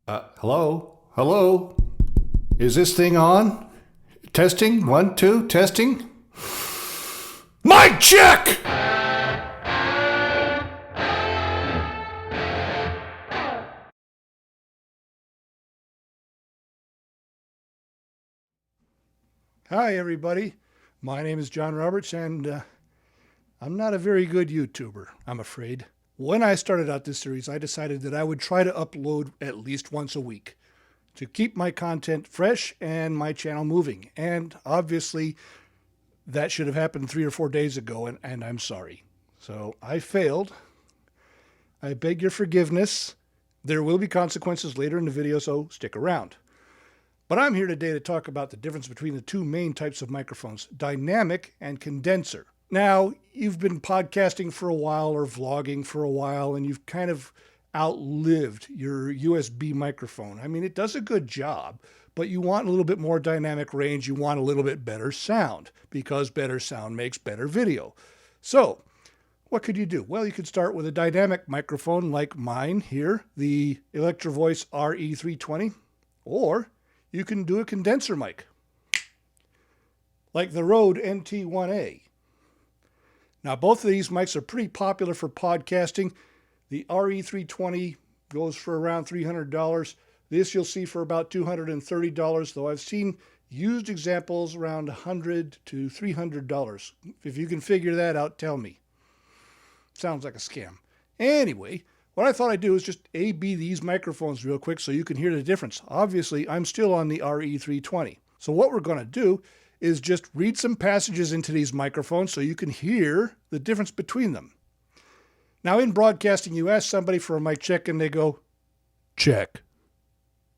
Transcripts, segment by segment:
Hello? Hello? Is this thing on? Testing? 1, 2, testing? Mic check! Hi, everybody. My name is John Roberts, and I'm not a very good YouTuber, I'm afraid. When I started out this series, I decided that I would try to upload at least once a week to keep my content fresh and my channel moving. And obviously, that should have happened 3 or 4 days ago, and I'm sorry. So I failed. I beg your forgiveness. There will be consequences later in the video, so stick around. But I'm here today to talk about the difference between the two main types of microphones, dynamic and condenser. Now, you've been podcasting for a while or vlogging for a while, and you've kind of outlived your USB microphone. I mean, it does a good job, but you want a little bit more dynamic range. You want a little bit better sound, because better sound makes better video. So, what could you do? Well, you could start with a dynamic microphone like mine here, the Electro-Voice RE320, or you can do a condenser mic, like the Rode NT1A. Now, both of these mics are pretty popular for podcasting. The RE320 goes for around $300. This you'll see for about $230, though I've seen used examples around $100 to $300. If you can figure that out, tell me. Sounds like a scam. Anyway, what I thought I'd do is just A/B these microphones real quick so you can hear the difference. Obviously, I'm still on the RE320. So what we're going to do is just read some passages into these microphones so you can hear the difference between them. Now, in broadcasting, you ask somebody for a mic check and they go, check.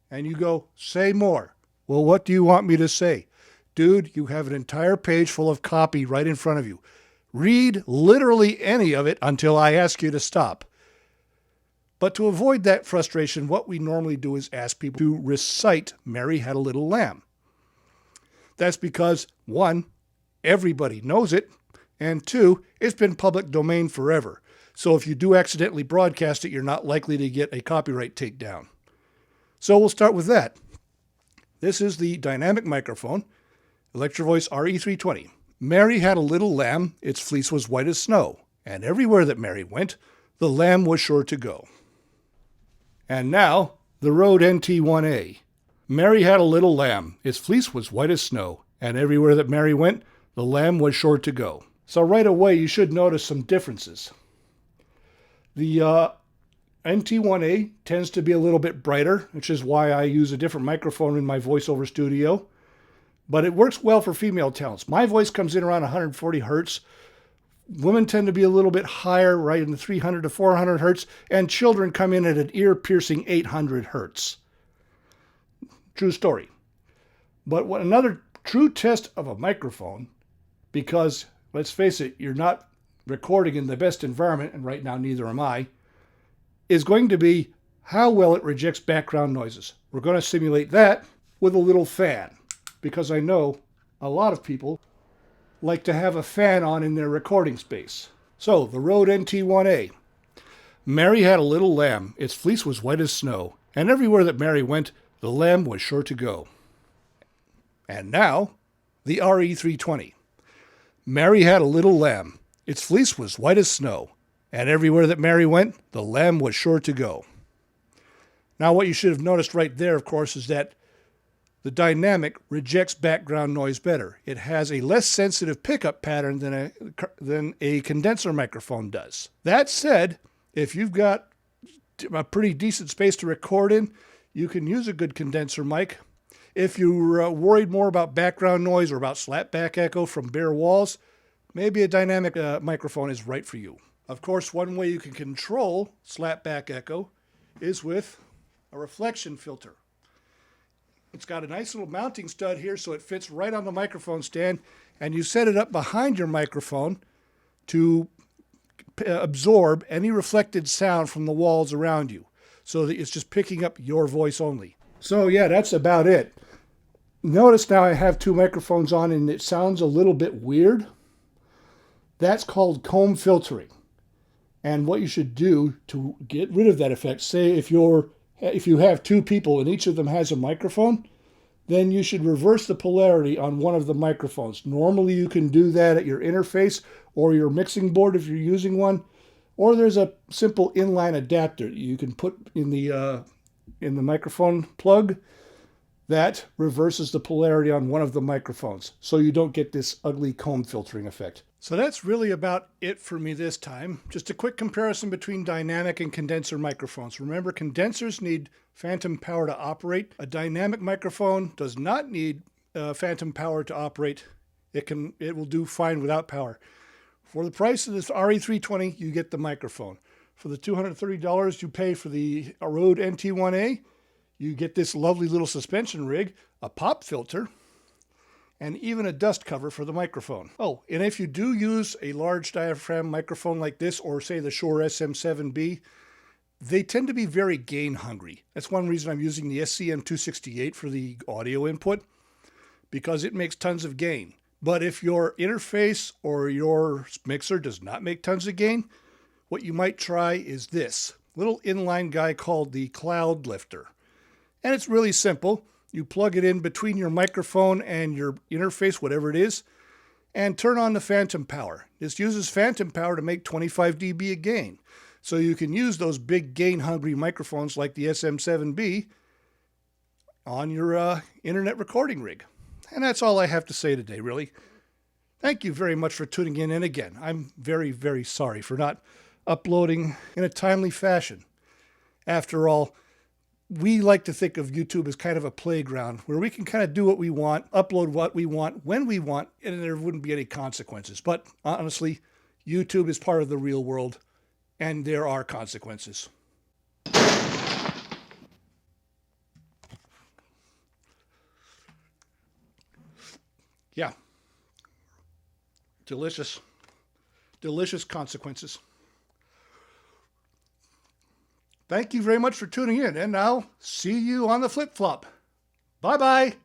And you go, say more. Well, what do you want me to say? Dude, you have an entire page full of copy right in front of you. Read literally any of it until I ask you to stop. But to avoid that frustration, what we normally do is ask people to recite Mary Had a Little Lamb. That's because, 1, everybody knows it, and 2, it's been public domain forever. So if you do accidentally broadcast it, you're not likely to get a copyright takedown. So we'll start with that. This is the dynamic microphone, Electro-Voice RE320. Mary had a little lamb, its fleece was white as snow, and everywhere that Mary went, the lamb was sure to go. And now, the Rode NT1A. Mary had a little lamb, its fleece was white as snow, and everywhere that Mary went, the lamb was sure to go. So right away, you should notice some differences. The NT1A tends to be a little bit brighter, which is why I use a different microphone in my voiceover studio. But it works well for female talents. My voice comes in around 140 hertz. Women tend to be a little bit higher, right in the 300 to 400 hertz, and children come in at an ear-piercing 800 hertz. True story. But what another true test of a microphone, because let's face it, you're not recording in the best environment, and right now neither am I, is going to be how well it rejects background noises. We're going to simulate that with a little fan, because I know a lot of people like to have a fan on in their recording space. So, the Rode NT1A. Mary had a little lamb, its fleece was white as snow, and everywhere that Mary went, the lamb was sure to go. And now, the RE320. Mary had a little lamb, its fleece was white as snow, and everywhere that Mary went, the lamb was sure to go. Now, what you should have noticed right there, of course, is that the dynamic rejects background noise better. It has a less sensitive pickup pattern than a condenser microphone does. That said, if you've got a pretty decent space to record in, you can use a good condenser mic. If you're worried more about background noise or about slapback echo from bare walls, maybe a dynamic microphone is right for you. Of course, one way you can control slapback echo is with a reflection filter. It's got a nice little mounting stud here so it fits right on the microphone stand, and you set it up behind your microphone to absorb any reflected sound from the walls around you, so that it's just picking up your voice only. So yeah, that's about it. Notice now I have 2 microphones on and it sounds a little bit weird. That's called comb filtering. And what you should do to get rid of that effect, say if your if you have two people and each of them has a microphone, then you should reverse the polarity on one of the microphones. Normally you can do that at your interface or your mixing board if you're using one, or there's a simple inline adapter you can put in the microphone plug that reverses the polarity on one of the microphones, so you don't get this ugly comb filtering effect. So that's really about it for me this time. Just a quick comparison between dynamic and condenser microphones. Remember, condensers need phantom power to operate. A dynamic microphone does not need phantom power to operate. It will do fine without power. For the price of this RE320, you get the microphone. For the $230 you pay for the Rode NT1A, you get this lovely little suspension rig, a pop filter, and even a dust cover for the microphone. Oh, and if you do use a large diaphragm microphone like this, or say the Shure SM7B, they tend to be very gain hungry. That's one reason I'm using the SCM268 for the audio input, because it makes tons of gain. But if your interface or your mixer does not make tons of gain, what you might try is this little inline guy called the Cloud Lifter. And it's really simple. You plug it in between your microphone and your interface, whatever it is, and turn on the phantom power. This uses phantom power to make 25 dB of gain. So you can use those big gain-hungry microphones like the SM7B on your internet recording rig. And that's all I have to say today, really. Thank you very much for tuning in. And again, I'm very, very sorry for not uploading in a timely fashion. After all, we like to think of YouTube as kind of a playground where we can kind of do what we want, upload what we want, when we want, and there wouldn't be any consequences. But honestly, YouTube is part of the real world, and there are consequences. Yeah. Delicious. Delicious consequences. Thank you very much for tuning in, and I'll see you on the flip-flop. Bye-bye.